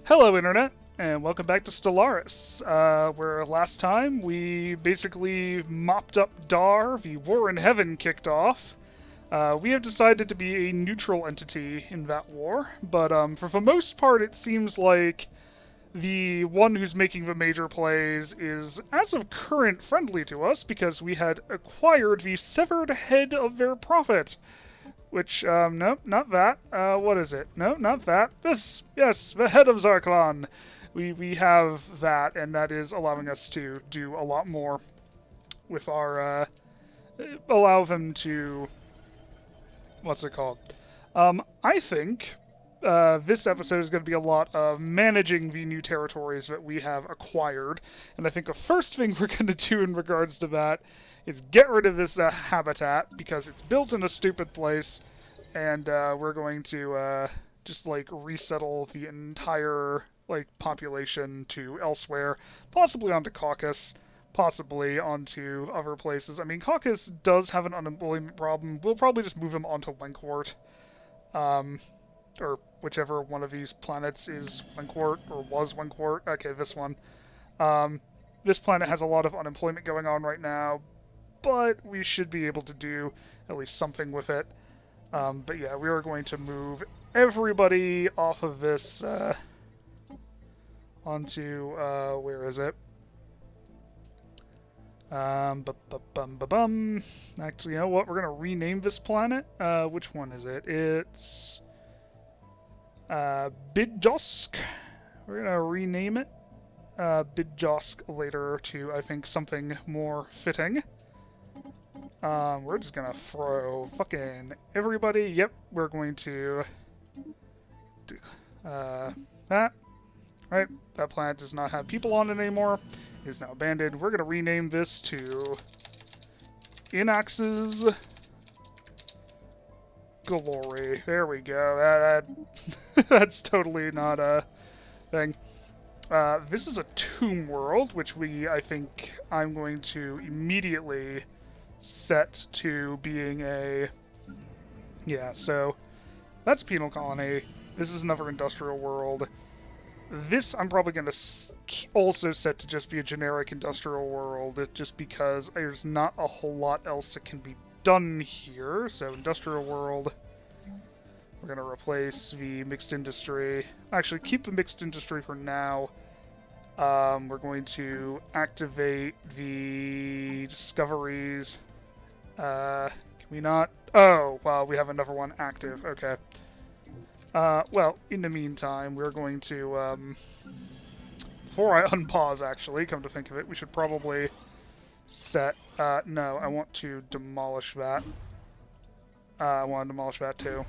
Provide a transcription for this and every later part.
Hello, Internet, and welcome back to Stellaris, where last time we basically mopped up Dar, the war in heaven kicked off. We have decided to be a neutral entity in that war, but for the most part it seems like the one who's making the major plays is, as of current, friendly to us because we had acquired the severed head of their prophet. Which, no, not that. What is it? No, not that. This, yes, the head of Zarklon. We have that, and that is allowing us to do a lot more with our, allow them to, what's it called? I think, this episode is going to be a lot of managing the new territories that we have acquired, and I think the first thing we're going to do in regards to that is get rid of this habitat, because it's built in a stupid place, and we're going to just like resettle the entire like population to elsewhere, possibly onto Kawkusis, possibly onto other places. I mean, Kawkusis does have an unemployment problem. We'll probably just move him onto Wenkwart, or whichever one of these planets is Wenkwart, or was Wenkwart. Okay, this one. This planet has a lot of unemployment going on right now, but we should be able to do at least something with it. But yeah, we are going to move everybody off of this onto, where is it? Actually, you know what? We're going to rename this planet. Which one is it? It's Bidjosk. We're going to rename it Bidjosk later to, I think, something more fitting. We're just gonna throw fucking everybody. Yep, we're going to do that. Right, that planet does not have people on it anymore. It is now abandoned. We're gonna rename this to Inax's Glory. There we go. That's totally not a thing. This is a tomb world, which I think I'm going to immediately set to being a... Yeah, so that's Penal Colony. This is another industrial world. This I'm probably going to also set to just be a generic industrial world, just because there's not a whole lot else that can be done here. So industrial world. We're going to replace the mixed industry. Actually, keep the mixed industry for now. We're going to activate the discoveries. Can we not? Oh, well, we have another one active. Okay. Well, in the meantime, we're going to, before I unpause, actually, come to think of it, we should probably set, no, I want to demolish that. I want to demolish that, too.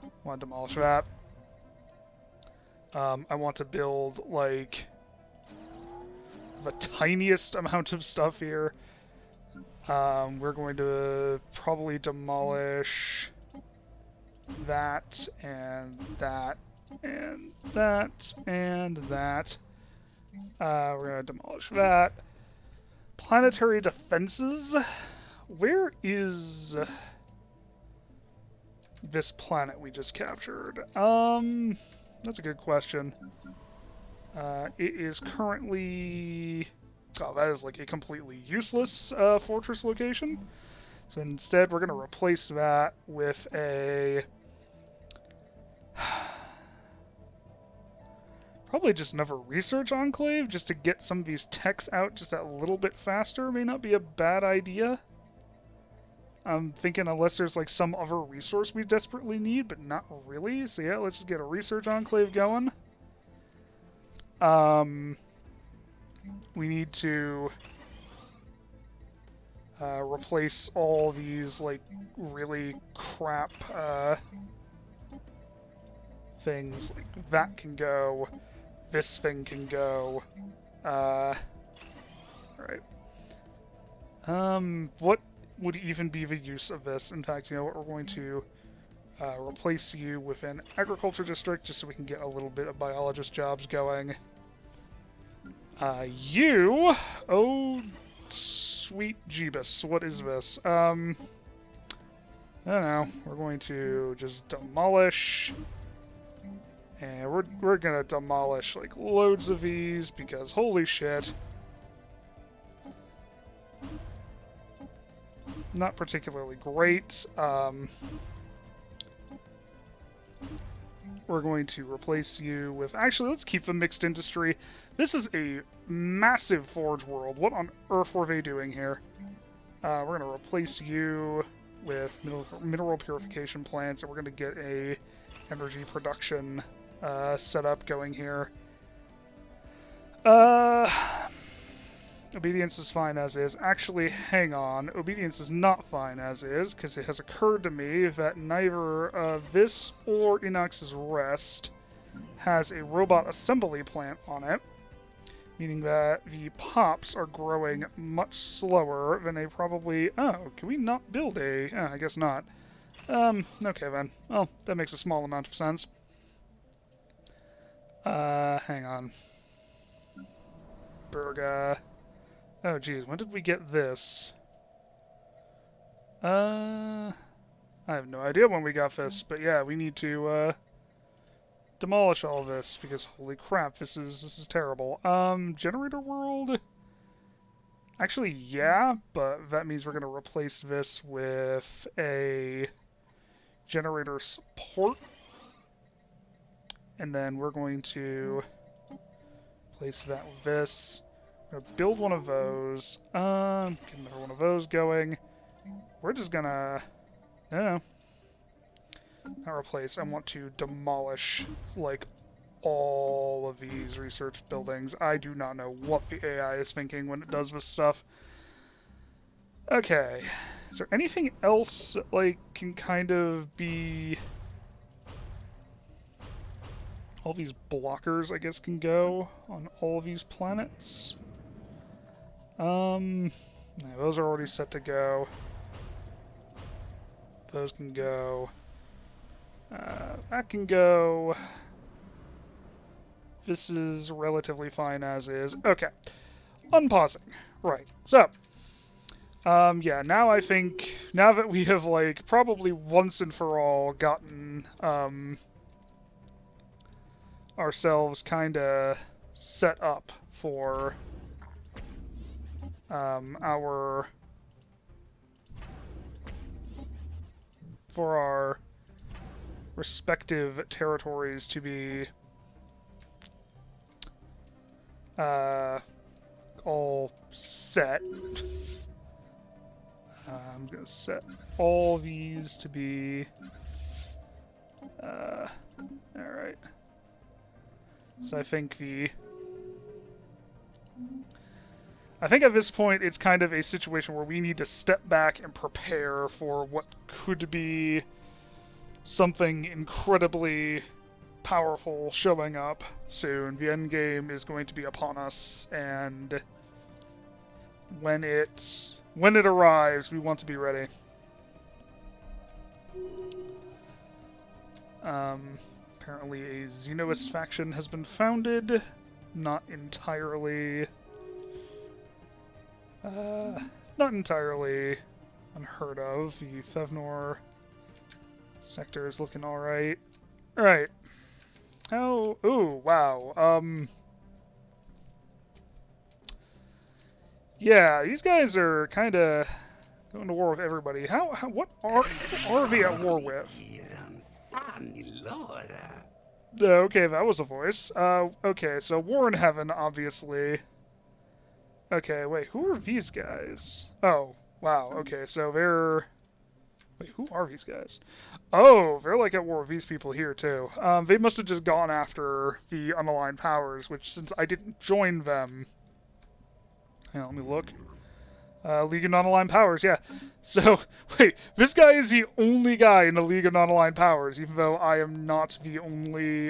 I want to demolish that. I want to build, like, the tiniest amount of stuff here. We're going to probably demolish that, and that, and that, and that. We're going to demolish that. Planetary defenses? Where is this planet we just captured? That's a good question. It is currently... Oh, that is like a completely useless fortress location. So instead, we're going to replace that with a... Probably just another research enclave, just to get some of these techs out just a little bit faster. May not be a bad idea. I'm thinking unless there's like some other resource we desperately need, but not really. So yeah, let's just get a research enclave going. We need to replace all these like really crap things. Like that can go. This thing can go. Alright. What would even be the use of this? In fact, you know what, we're going to replace you with an agriculture district just so we can get a little bit of biologist jobs going. You... Oh, sweet Jeebus. What is this? I don't know. We're going to just demolish And we're gonna demolish like loads of these because holy shit. Not particularly great. We're going to replace you with... Actually, let's keep the mixed industry. This is a massive forge world. What on earth were they doing here? We're going to replace you with mineral purification plants, and we're going to get a energy production setup going here. Obedience is fine as is. Actually, hang on. Obedience is not fine as is, because it has occurred to me that neither this or Inox's Rest has a robot assembly plant on it, meaning that the pops are growing much slower than they probably... Oh, can we not build a... I guess not. Okay then. Well, that makes a small amount of sense. Hang on. Burga... Oh, geez, when did we get this? I have no idea when we got this, but yeah, we need to, demolish all this, because holy crap, this is terrible. Generator world? Actually, yeah, but that means we're gonna replace this with a generator support. And then we're going to place that with this. Gonna build one of those. Get another one of those going. We're just gonna... I don't know. Not replace. I want to demolish, like, all of these research buildings. I do not know what the AI is thinking when it does this stuff. Okay. Is there anything else that, like, can kind of be... All these blockers, I guess, can go on all of these planets? Yeah, those are already set to go. Those can go. That can go. This is relatively fine as is. Okay. Unpausing. Right. So, yeah, now I think, now that we have, like, probably once and for all gotten, ourselves kinda set up for our respective territories to be all set. I'm gonna set all these to be alright. So I think at this point it's kind of a situation where we need to step back and prepare for what could be something incredibly powerful showing up soon. The end game is going to be upon us, and when it arrives, we want to be ready. Apparently a Xenoist faction has been founded. Not entirely unheard of. The Fevnor sector is looking alright. Alright. Oh, ooh, wow. Yeah, these guys are kinda going to war with everybody. What are they at war with? Okay, that was a voice. Okay, so War in Heaven, obviously. Okay, wait, who are these guys? Oh, wow, okay, so they're... Wait, who are these guys? Oh, they're like at war with these people here, too. They must have just gone after the unaligned powers, which, since I didn't join them... Hang on, let me look. League of Non-Aligned Powers, yeah. So, wait, this guy is the only guy in the League of Non-Aligned Powers, even though I am not the only,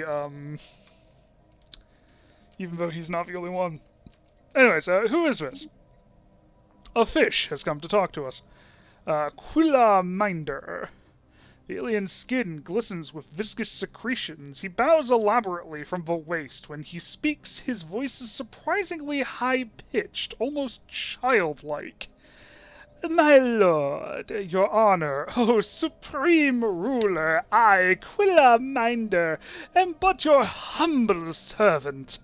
even though he's not the only one. Anyways, who is this? A fish has come to talk to us. Quilla Minder. The alien's skin glistens with viscous secretions. He bows elaborately from the waist. When he speaks, his voice is surprisingly high-pitched, almost childlike. My lord, your honor, O supreme ruler, I, Quilla Minder, am but your humble servant.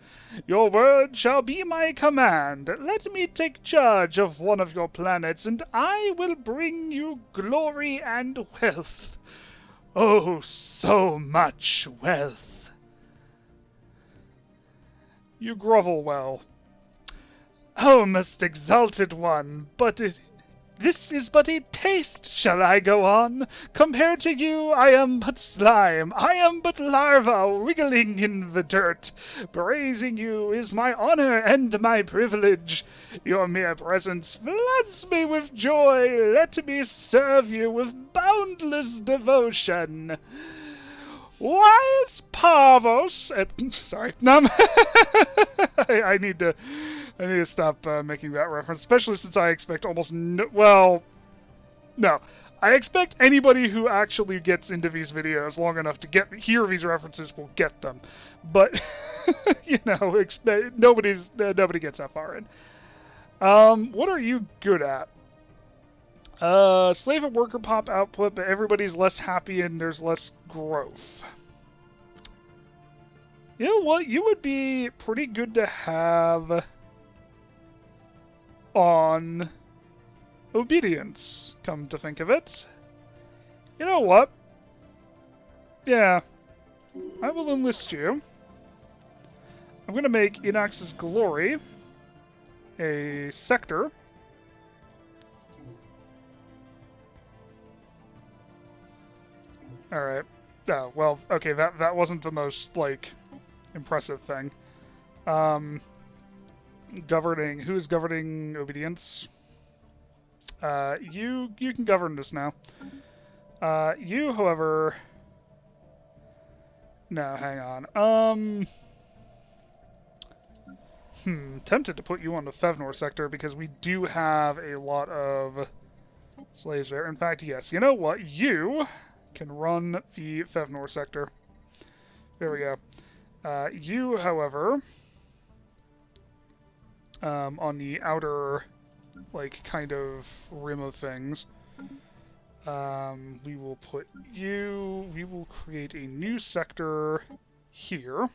Your word shall be my command. Let me take charge of one of your planets, and I will bring you glory and wealth. Oh, so much wealth. You grovel well. Oh, most exalted one, this is but a taste, shall I go on? Compared to you, I am but slime, I am but larva wriggling in the dirt. Praising you is my honor and my privilege. Your mere presence floods me with joy. Let me serve you with boundless devotion. Wise Parvos. Sorry, I need to stop making that reference, especially since I expect almost no. I expect anybody who actually gets into these videos long enough to hear these references will get them, but nobody gets that far in. What are you good at? Slave and worker pop output, but everybody's less happy and there's less growth. You know what? You would be pretty good to have on obedience, come to think of it. You know what? Yeah, I will enlist you. I'm going to make Inox's Glory a sector. Alright. Oh, well, okay, that wasn't the most, like, impressive thing. Who's governing obedience? You can govern this now. You, however... No, hang on. Tempted to put you on the Fevnor sector because we do have a lot of slaves there. In fact, yes. You know what? You can run the Fevnor sector. There we go. You, however, on the outer, like, kind of rim of things, we will put you... We will create a new sector here.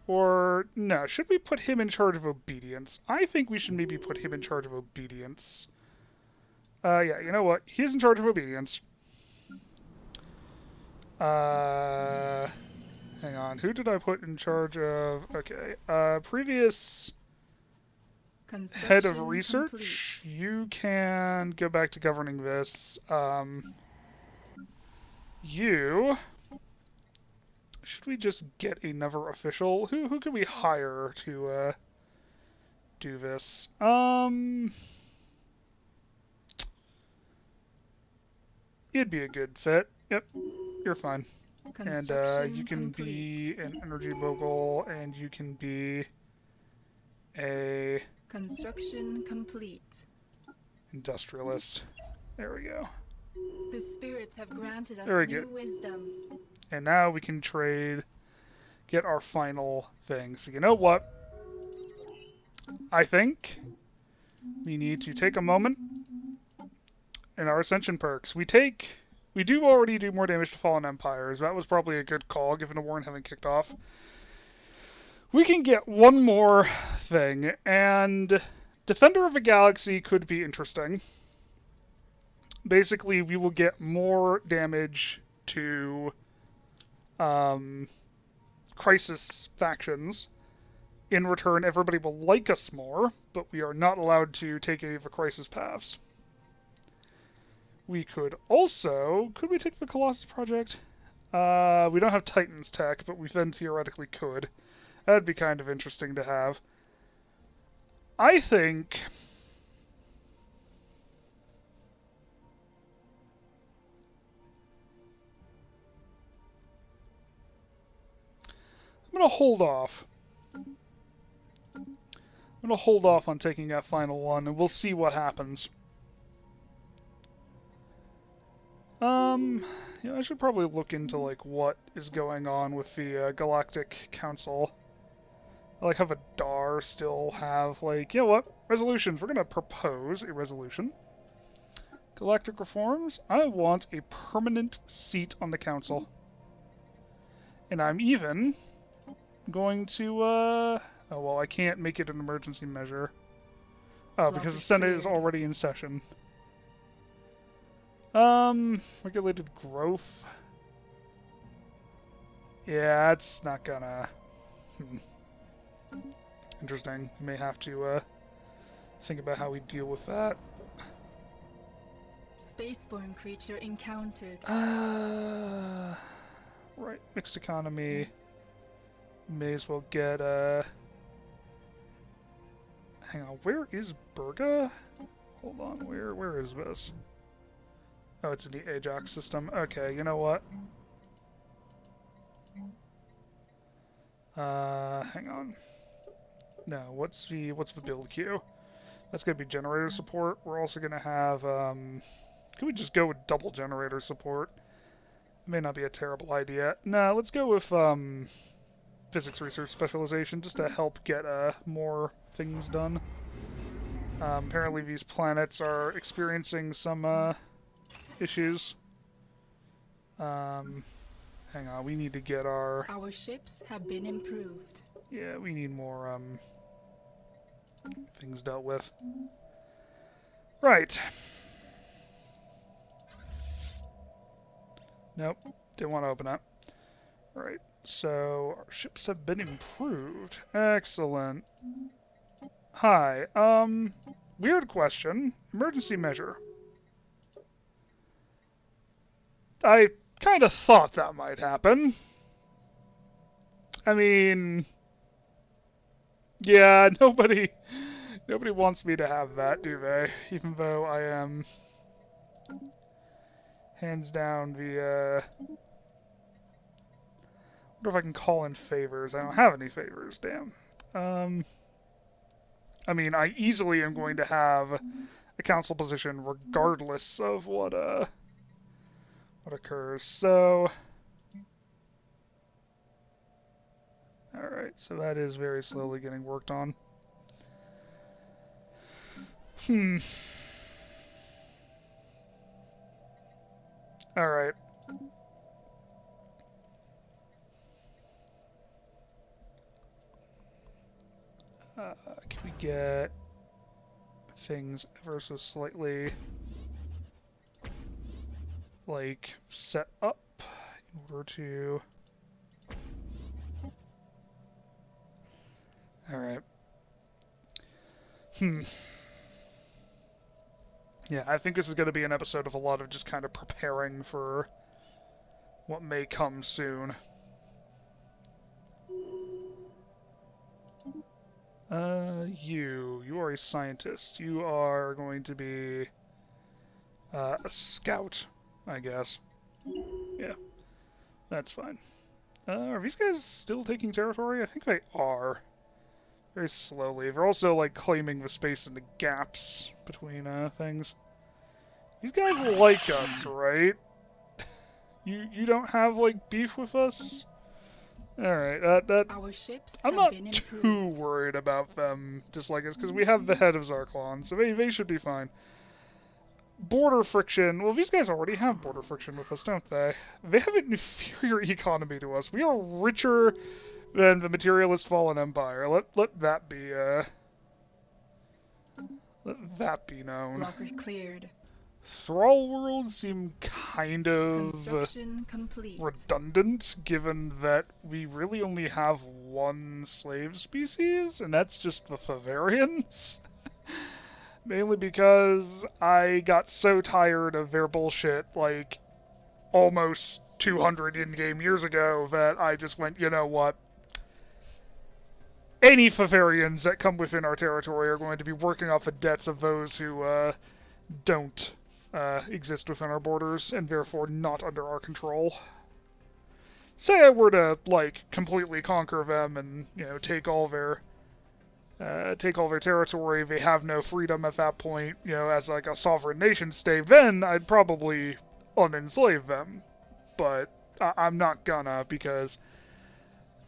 Or, no, should we put him in charge of obedience? I think we should maybe put him in charge of obedience. Yeah, you know what? He's in charge of obedience. Hang on. Who did I put in charge of? Okay. Previous head of research. Complete. You can go back to governing this. You... Should we just get another official? Who can we hire to, do this? You'd be a good fit. Yep, you're fine. And, you can be an energy mogul, and you can be a... Construction complete. Industrialist. There we go. The spirits have granted us new wisdom. And now we can trade, get our final thing. So you know what? I think we need to take a moment in our Ascension perks. We do already do more damage to Fallen Empires. That was probably a good call, given the war having kicked off. We can get one more thing, and Defender of the Galaxy could be interesting. Basically, we will get more damage to Crisis factions. In return, everybody will like us more, but we are not allowed to take any of the Crisis paths. We could also... Could we take the Colossus Project? We don't have Titan's tech, but we then theoretically could. That'd be kind of interesting to have. I think... I'm going to hold off. I'm going to hold off on taking that final one, and we'll see what happens. Yeah, I should probably look into, like, what is going on with the Galactic Council. I like how the DAR still have, like, you know what? Resolutions. We're going to propose a resolution. Galactic reforms. I want a permanent seat on the council. And I'm even going to, oh, well, I can't make it an emergency measure. Oh, because the Senate is already in session. Regulated growth. Yeah, it's not gonna... Interesting. You may have to, think about how we deal with that. Spaceborne creature encountered. Right. Mixed economy. May as well get, hang on, where is Berga? Hold on, where is this? Oh, it's in the Ajax system. Okay, you know what? Hang on. No, what's the build queue? That's gonna be generator support. We're also gonna have, could we just go with double generator support? It may not be a terrible idea. No, let's go with, physics research specialization, just to help get, more things done. Apparently these planets are experiencing some, issues. Hang on, we need to get our... Our ships have been improved. Yeah, we need more, things dealt with. Right. Nope, didn't want to open that. Right, so our ships have been improved. Excellent. Hi, weird question. Emergency measure. I kind of thought that might happen. I mean... Yeah, nobody wants me to have that, do they? Even though I am... hands down the, wonder if I can call in favors. I don't have any favors, damn. I mean, I easily am going to have a council position regardless of what occurs. So, alright, so that is very slowly getting worked on. Alright. Can we get things ever so slightly, like, set up in order to... Alright. Yeah, I think this is going to be an episode of a lot of just kind of preparing for what may come soon. You are a scientist. You are going to be a scout, I guess. Yeah, that's fine. Are these guys still taking territory? I think they are. Very slowly. They're also, like, claiming the space in the gaps between, things. These guys like us, right? You don't have, like, beef with us? Alright, Our ships I'm have not been too improved. worried about them disliking us, because we have the head of Zarklon, so they should be fine. Border friction. Well, these guys already have border friction with us, don't they? They have an inferior economy to us. We are richer than the materialist fallen empire. Let that be, let that be known. Blocker cleared. Thrall worlds seem kind of Construction complete. redundant, given that we really only have one slave species, and that's just the Favarians. Mainly because I got so tired of their bullshit, like, almost 200 in-game years ago, that I just went, you know what? Any Favarians that come within our territory are going to be working off the debts of those who, don't exist within our borders, and therefore not under our control. Say I were to, like, completely conquer them and, you know, take all their territory, they have no freedom at that point, you know, as, like, a sovereign nation state, then I'd probably unenslave them. But I'm not gonna, because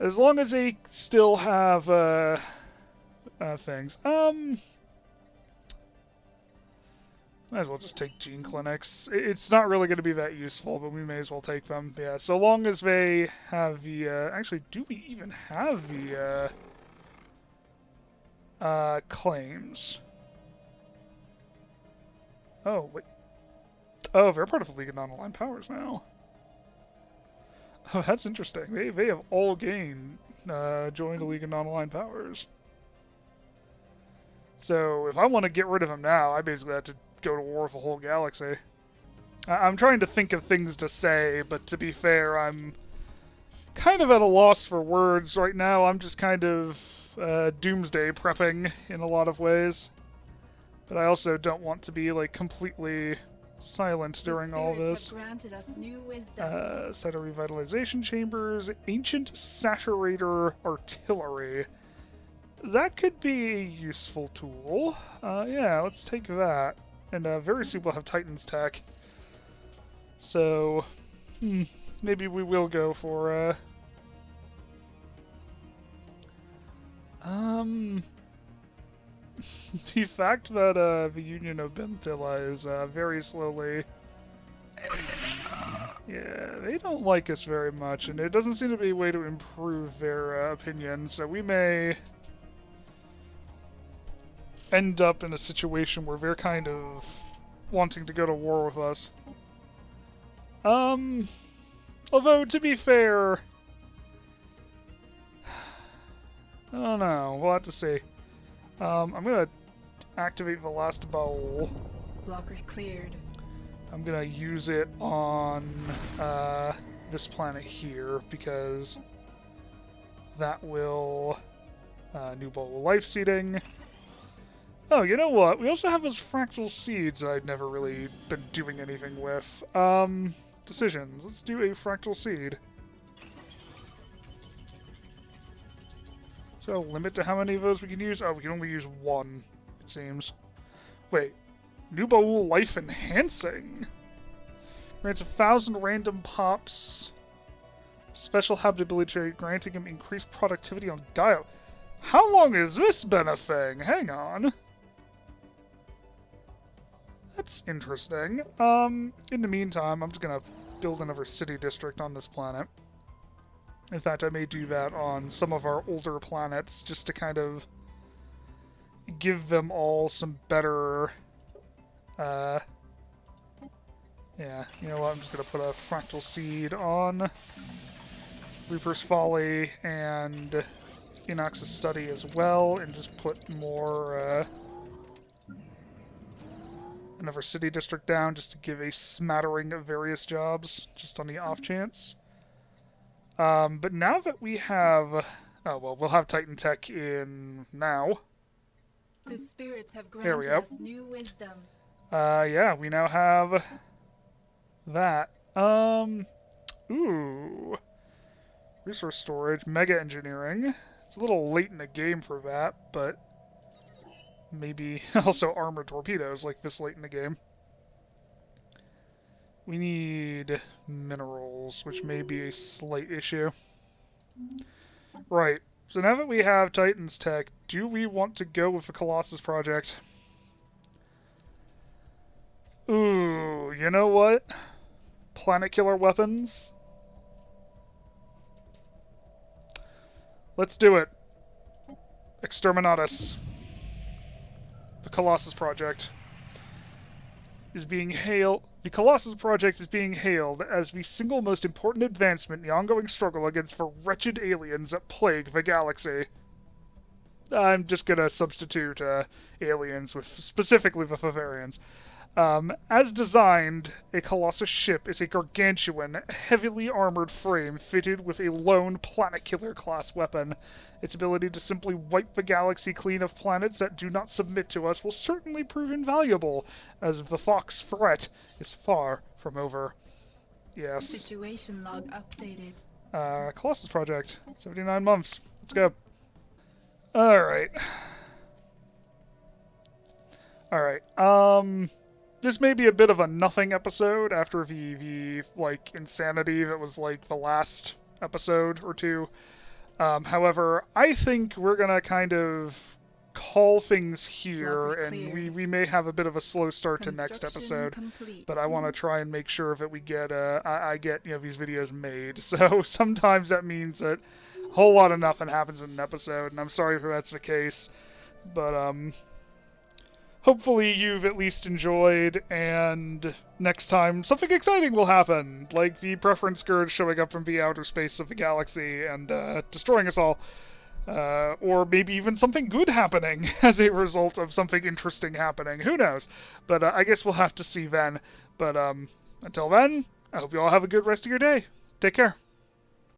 As long as they still have, things. Might as well just take gene clinics. It's not really going to be that useful, but we may as well take them. Yeah, so long as they have the, actually, do we even have the, claims? Oh, wait. Oh, they're part of the League of Non-Aligned Powers now. Oh, that's interesting. They have all gained, joined the League of Non-Aligned Powers. So, if I want to get rid of them now, I basically have to go to war with the whole galaxy. I'm trying to think of things to say, but to be fair, I'm kind of at a loss for words right now. I'm just kind of doomsday prepping in a lot of ways. But I also don't want to be like completely silent during all this. Have granted us new wisdom. Cyto revitalization chambers, ancient saturator artillery. That could be a useful tool. Yeah, let's take that. And very soon we'll have Titan's tech. So, maybe we will go for, the fact that, the Union of Bentilla is, very slowly... Yeah, they don't like us very much, and it doesn't seem to be a way to improve their, opinion, so we may end up in a situation where they're kind of wanting to go to war with us. Although, to be fair, I don't know, we'll have to see. I'm gonna activate the last bowl. Blocker cleared. I'm gonna use it on, this planet here, because that will, new bowl of life seeding. Oh, you know what? We also have those fractal seeds that I've never really been doing anything with. Decisions. Let's do a fractal seed. So, limit to how many of those we can use? Oh, we can only use one, it seems. Wait. Nubaul Life Enhancing! Grants 1,000 random pops. Special habitability, granting him increased productivity on Gaia. How long has this been a thing? Hang on. That's interesting. In the meantime, I'm just gonna build another city district on this planet. In fact, I may do that on some of our older planets, just to kind of give them all some better, yeah, you know what, I'm just gonna put a fractal seed on Reaper's Folly and Inox's Study as well, and just put more, another city district down just to give a smattering of various jobs, just on the off chance. But now that we have... Oh, well, we'll have Titan Tech in now. The spirits have granted us new wisdom. Yeah, we now have that. Ooh. Resource storage, mega engineering. It's a little late in the game for that, but maybe also armored torpedoes like this late in the game. We need minerals, which may be a slight issue. Right, so now that we have Titan's Tech, do we want to go with the Colossus project? Ooh, you know what? Planet killer weapons? Let's do it. Exterminatus. The Colossus project is being hailed. The Colossus project is being hailed as the single most important advancement in the ongoing struggle against the wretched aliens that plague the galaxy. I'm just gonna substitute aliens with specifically the Bavarians. As designed, a Colossus ship is a gargantuan, heavily armored frame fitted with a lone planet killer class weapon. Its ability to simply wipe the galaxy clean of planets that do not submit to us will certainly prove invaluable, as the Fox threat is far from over. Yes. Situation log updated. Colossus Project. 79 months. Let's go. Alright. Alright, this may be a bit of a nothing episode after the like, insanity that was, like, the last episode or two. However, I think we're gonna kind of call things here, Locker and cleared. we may have a bit of a slow start to next Construction episode. complete. But I want to try and make sure that we get I get these videos made. So sometimes that means that a whole lot of nothing happens in an episode, and I'm sorry if that's the case. But hopefully you've at least enjoyed, and next time something exciting will happen, like the preference scourge showing up from the outer space of the galaxy and destroying us all. Or maybe even something good happening as a result of something interesting happening. Who knows? But I guess we'll have to see then. But until then, I hope you all have a good rest of your day. Take care.